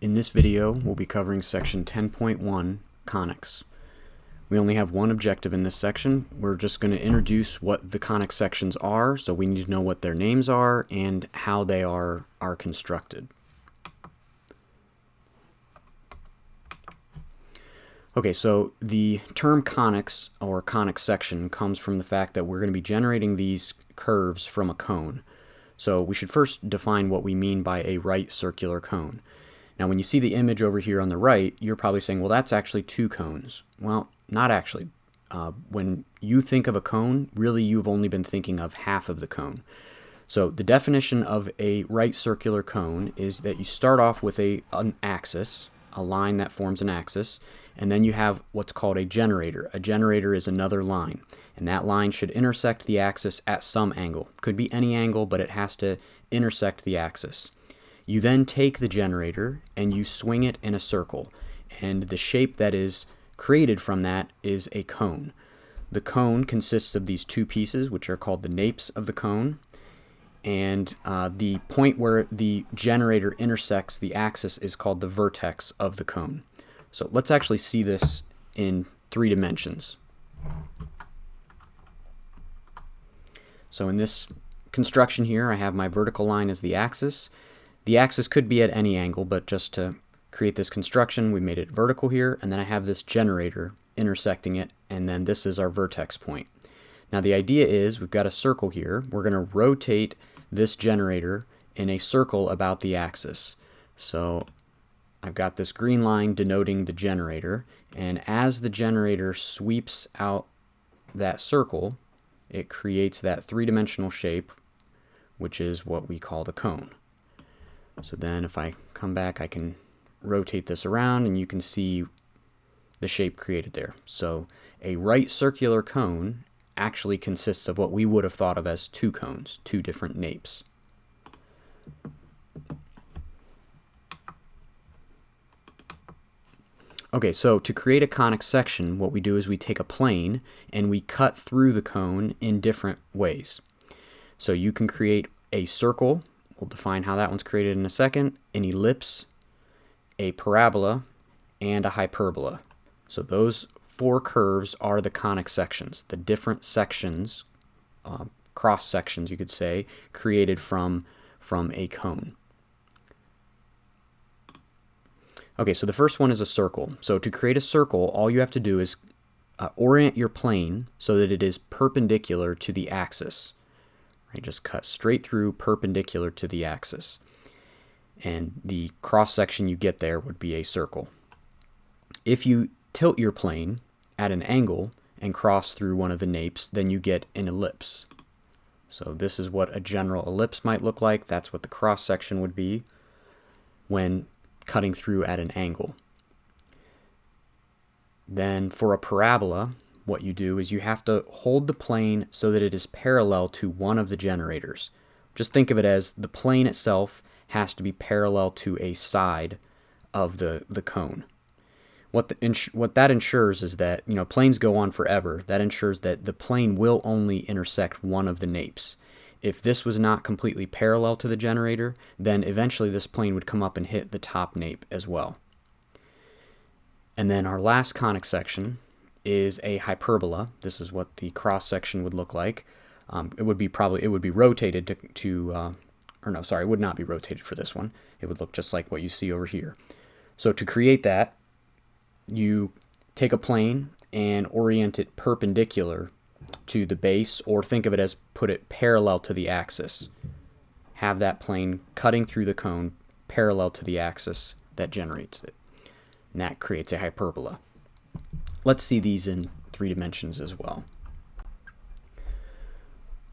In this video, we'll be covering section 10.1, Conics. We only have one objective in this section. We're just going to introduce what the conic sections are, so we need to know what their names are and how they are constructed. Okay, so the term conics or conic section comes from the fact that we're going to be generating these curves from a cone. So we should first define what we mean by a right circular cone. Now when you see the image over here on the right, you're probably saying, well, that's actually two cones. Well, not actually. When you think of a cone, really you've only been thinking of half of the cone. So the definition of a right circular cone is that you start off with an axis, a line that forms an axis, and then you have what's called a generator. A generator is another line, and that line should intersect the axis at some angle. Could be any angle, but it has to intersect the axis. You then take the generator and you swing it in a circle, and the shape that is created from that is a cone. The cone consists of these two pieces, which are called the napes of the cone, and the point where the generator intersects the axis is called the vertex of the cone. So let's actually see this in 3 dimensions. So in this construction here, I have my vertical line as the axis. The axis could be at any angle, but just to create this construction, we made it vertical here, and then I have this generator intersecting it, and then this is our vertex point. Now the idea is we've got a circle here. We're going to rotate this generator in a circle about the axis. So I've got this green line denoting the generator, and as the generator sweeps out that circle, it creates that three-dimensional shape, which is what we call the cone. So then if I come back, I can rotate this around and you can see the shape created there. So a right circular cone actually consists of what we would have thought of as two cones, two different napes. Okay, so to create a conic section, what we do is we take a plane and we cut through the cone in different ways. So you can create a circle. We'll define how that one's created in a second, an ellipse, a parabola, and a hyperbola. So those 4 curves are the conic sections, the different sections, cross sections you could say, created from a cone. Okay, so the first one is a circle. So to create a circle, all you have to do is orient your plane so that it is perpendicular to the axis. Right, just cut straight through perpendicular to the axis. And the cross section you get there would be a circle. If you tilt your plane at an angle and cross through one of the napes, then you get an ellipse. So this is what a general ellipse might look like. That's what the cross section would be when cutting through at an angle. Then for a parabola, what you do is you have to hold the plane so that it is parallel to one of the generators. Just think of it as the plane itself has to be parallel to a side of the cone. What that ensures is that, planes go on forever. That ensures that the plane will only intersect one of the napes. If this was not completely parallel to the generator, then eventually this plane would come up and hit the top nape as well. And then our last conic section is a hyperbola. This is what the cross section would look like. It would be rotated it would not be rotated for this one. It would look just like what you see over here. So to create that, you take a plane and orient it perpendicular to the base, or think of it as put it parallel to the axis. Have that plane cutting through the cone parallel to the axis that generates it. And that creates a hyperbola. Let's see these in 3 dimensions as well.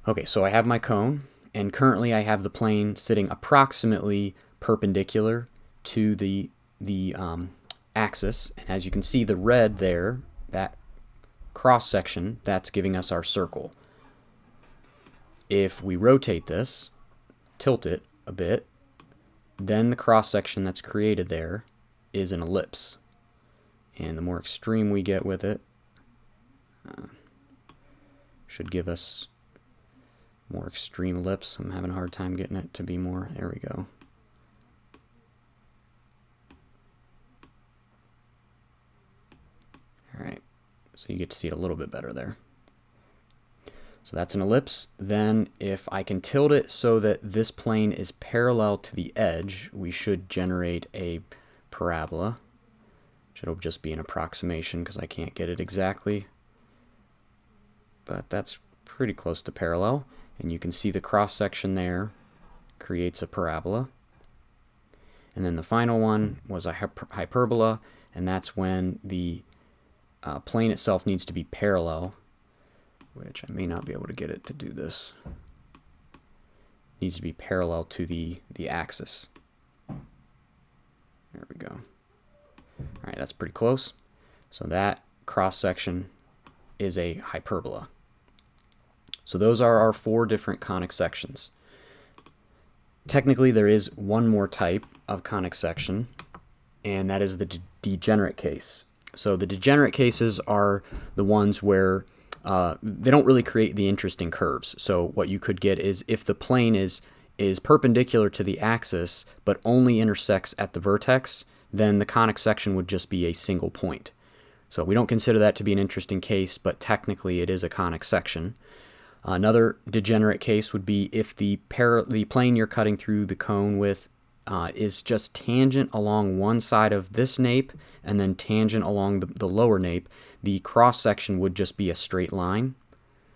Okay, so I have my cone, and currently I have the plane sitting approximately perpendicular to the axis. And as you can see, the red there, that cross section, that's giving us our circle. If we rotate this, tilt it a bit, then the cross section that's created there is an ellipse. And the more extreme we get with it, should give us more extreme ellipse. I'm having a hard time getting it to be more. There we go. So you get to see it a little bit better there. So that's an ellipse. Then if I can tilt it so that this plane is parallel to the edge, we should generate a parabola. It'll just be an approximation because I can't get it exactly. But that's pretty close to parallel. And you can see the cross section there creates a parabola. And then the final one was a hyperbola, and that's when the plane itself needs to be parallel, which I may not be able to get it to do this. It needs to be parallel to the axis. There we go. All right, that's pretty close. So that cross section is a hyperbola. So those are our 4 different conic sections. Technically, there is one more type of conic section, and that is the degenerate case. So the degenerate cases are the ones where they don't really create the interesting curves. So what you could get is if the plane is perpendicular to the axis but only intersects at the vertex, then the conic section would just be a single point. So we don't consider that to be an interesting case, but technically it is a conic section. Another degenerate case would be if the plane you're cutting through the cone with is just tangent along one side of this nape and then tangent along the lower nape, the cross section would just be a straight line.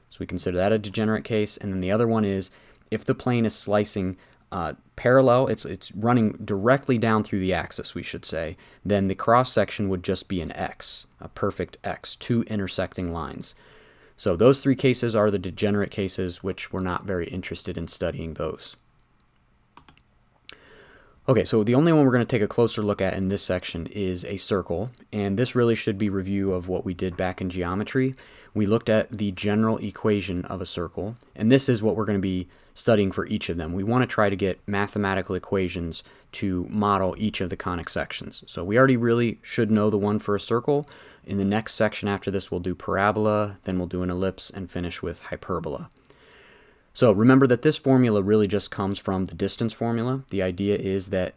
So we consider that a degenerate case. And then the other one is if the plane is slicing parallel, it's running directly down through the axis, we should say, then the cross section would just be an X, a perfect X, 2 intersecting lines. So those 3 cases are the degenerate cases, which we're not very interested in studying those. Okay, so the only one we're going to take a closer look at in this section is a circle, and this really should be review of what we did back in geometry. We looked at the general equation of a circle, and this is what we're going to be studying for each of them. We want to try to get mathematical equations to model each of the conic sections. So we already really should know the one for a circle. In the next section after this, we'll do parabola, then we'll do an ellipse, and finish with hyperbola. So remember that this formula really just comes from the distance formula. The idea is that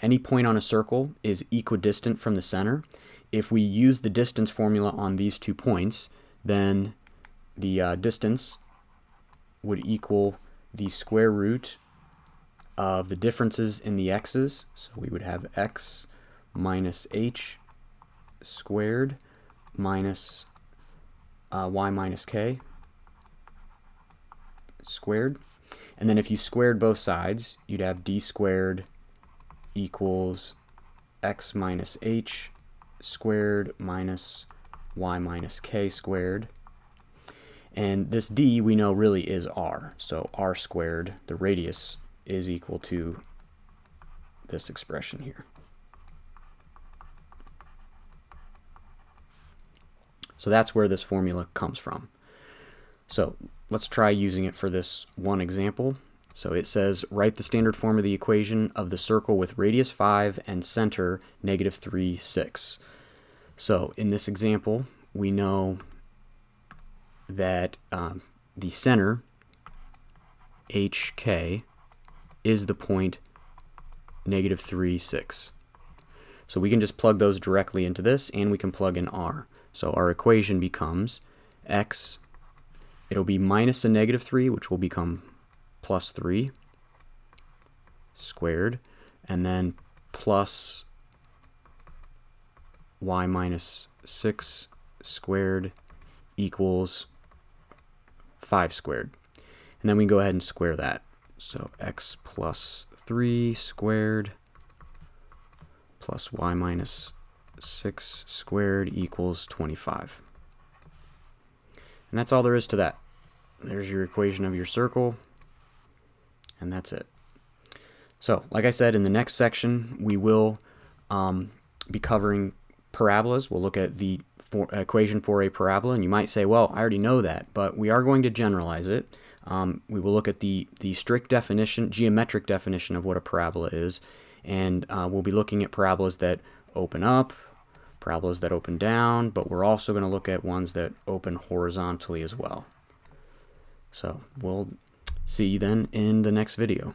any point on a circle is equidistant from the center. If we use the distance formula on these 2 points, then the distance would equal the square root of the differences in the x's. So we would have x minus h squared minus y minus k squared. And then if you squared both sides, you'd have d squared equals x minus h squared minus y minus k squared. And this d we know really is r. So r squared, the radius, is equal to this expression here. So that's where this formula comes from. So let's try using it for this one example. So it says, write the standard form of the equation of the circle with radius 5 and center -3, 6. So in this example, we know that the center, HK, is the point -3, 6. So we can just plug those directly into this, and we can plug in r. So our equation becomes x, it'll be minus a -3, which will become plus 3 squared, and then plus y minus 6 squared equals 5 squared. And then we can go ahead and square that. So x plus 3 squared plus y minus 6 squared equals 25. And that's all there is to that. There's your equation of your circle, and that's it. So, like I said, in the next section, we will be covering parabolas. We'll look at the equation for a parabola, and you might say, well, I already know that, but we are going to generalize it. We will look at the strict definition, geometric definition of what a parabola is, and we'll be looking at parabolas that open up, parabolas that open down, but we're also going to look at ones that open horizontally as well. So we'll see you then in the next video.